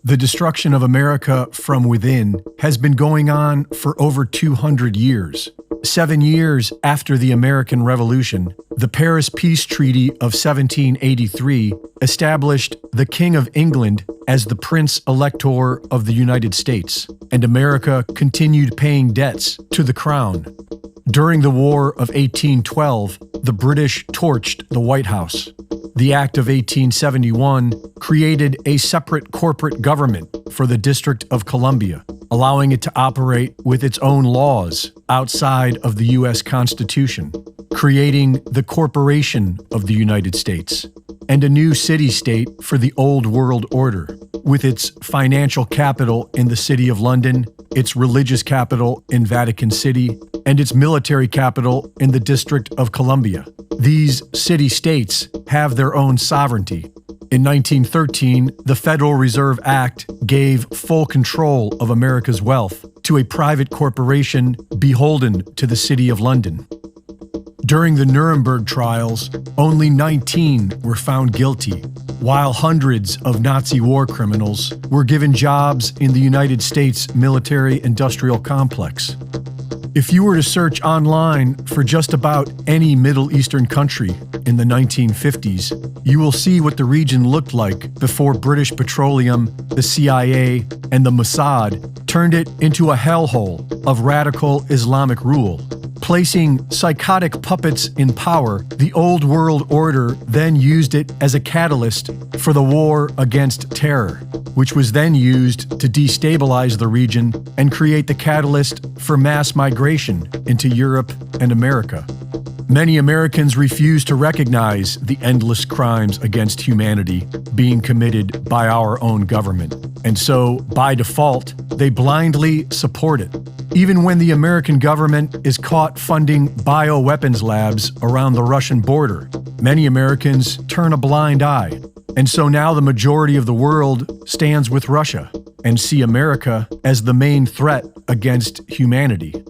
The destruction of America from within has been going on for over 200 years. 7 years after the American Revolution, the Paris Peace Treaty of 1783 established the King of England as the Prince Elector of the United States, and America continued paying debts to the Crown. During the War of 1812, the British torched the White House. The Act of 1871 created a separate corporate government for the District of Columbia, allowing it to operate with its own laws outside of the U.S. Constitution, creating the Corporation of the United States, and a new city-state for the Old World Order, with its financial capital in the City of London, its religious capital in Vatican City, and its military capital in the District of Columbia. These city-states have their own sovereignty. In 1913, the Federal Reserve Act gave full control of America's wealth to a private corporation beholden to the City of London. During the Nuremberg trials, only 19 were found guilty, while hundreds of Nazi war criminals were given jobs in the United States military-industrial complex. If you were to search online for just about any Middle Eastern country in the 1950s, you will see what the region looked like before British Petroleum, the CIA, and the Mossad turned it into a hellhole of radical Islamic rule. Placing psychotic puppets in power, the Old World Order then used it as a catalyst for the war against terror, which was then used to destabilize the region and create the catalyst for mass migration into Europe and America. Many Americans refuse to recognize the endless crimes against humanity being committed by our own government, and so, by default, they blindly support it. Even when the American government is caught funding bioweapons labs around the Russian border, many Americans turn a blind eye. And so now the majority of the world stands with Russia and see America as the main threat against humanity.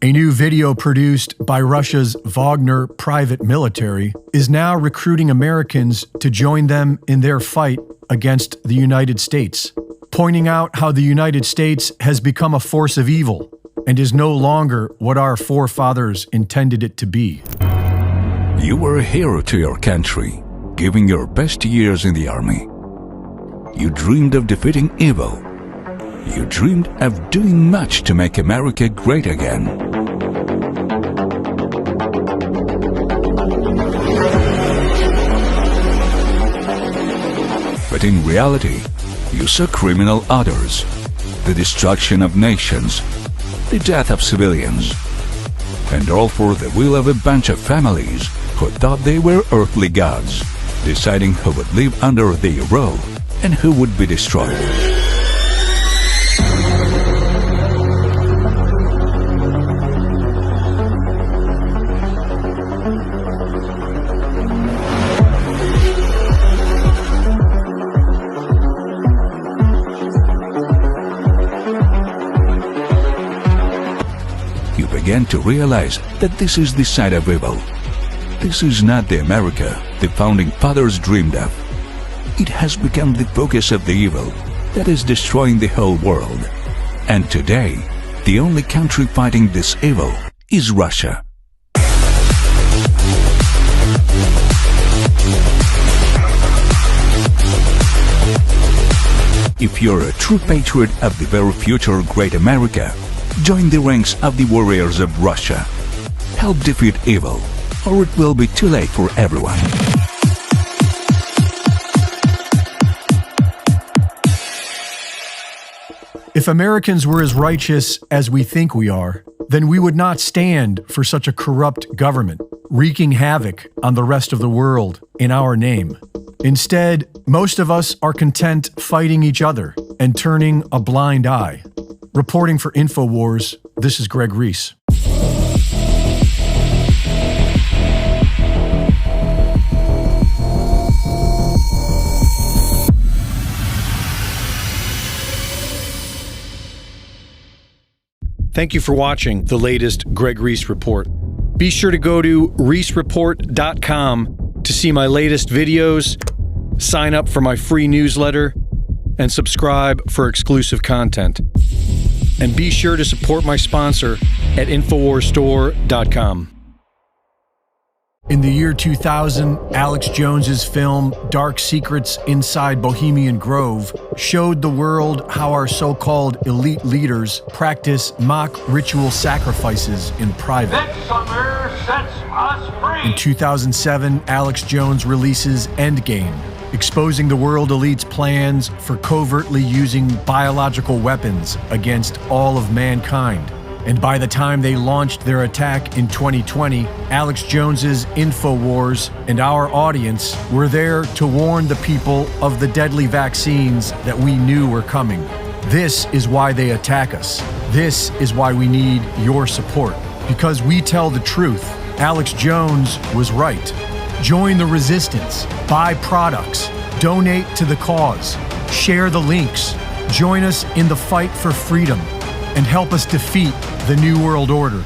A new video produced by Russia's Wagner private military is now recruiting Americans to join them in their fight against the United States, pointing out how the United States has become a force of evil and is no longer what our forefathers intended it to be. You were a hero to your country, giving your best years in the army. You dreamed of defeating evil. You dreamed of doing much to make America great again. But in reality, you saw criminal orders, the destruction of nations, the death of civilians, and all for the will of a bunch of families who thought they were earthly gods, deciding who would live under their rule and who would be destroyed. You began to realize that this is the side of evil. This is not the America the founding fathers dreamed of. It has become the focus of the evil that is destroying the whole world. And today, the only country fighting this evil is Russia. If you're a true patriot of the very future great America, join the ranks of the warriors of Russia. Help defeat evil, or it will be too late for everyone. If Americans were as righteous as we think we are, then we would not stand for such a corrupt government, wreaking havoc on the rest of the world in our name. Instead, most of us are content fighting each other and turning a blind eye. Reporting for InfoWars, this is Greg Reese. Thank you for watching the latest Greg Reese Report. Be sure to go to ReeseReport.com to see my latest videos, sign up for my free newsletter, and subscribe for exclusive content. And be sure to support my sponsor at InfoWarsStore.com. In the year 2000, Alex Jones's film Dark Secrets Inside Bohemian Grove showed the world how our so-called elite leaders practice mock ritual sacrifices in private. This summer sets us free. In 2007, Alex Jones releases Endgame, exposing the world elite's plans for covertly using biological weapons against all of mankind. And by the time they launched their attack in 2020, Alex Jones's InfoWars and our audience were there to warn the people of the deadly vaccines that we knew were coming. This is why they attack us. This is why we need your support. Because we tell the truth. Alex Jones was right. Join the resistance. Buy products. Donate to the cause. Share the links. Join us in the fight for freedom. And help us defeat the New World Order.